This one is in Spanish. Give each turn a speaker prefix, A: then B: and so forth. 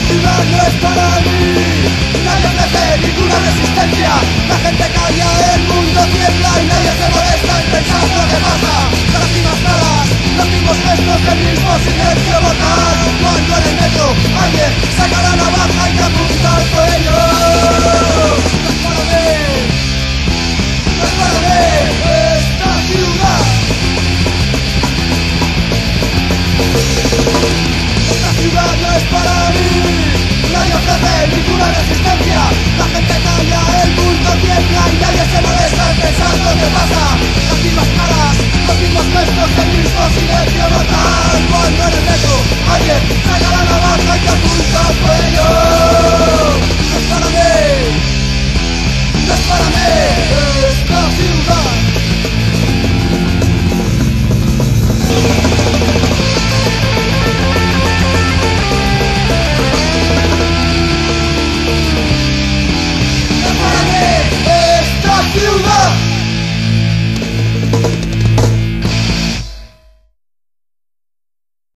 A: ciudad no es para mí. Nadie ofrece ninguna resistencia. La gente calla, el mundo tiembla y nadie se molesta en pensar lo que pasa. Las mismas caras, los mismos gestos, el mismo silencio mortal. Cuando en el metro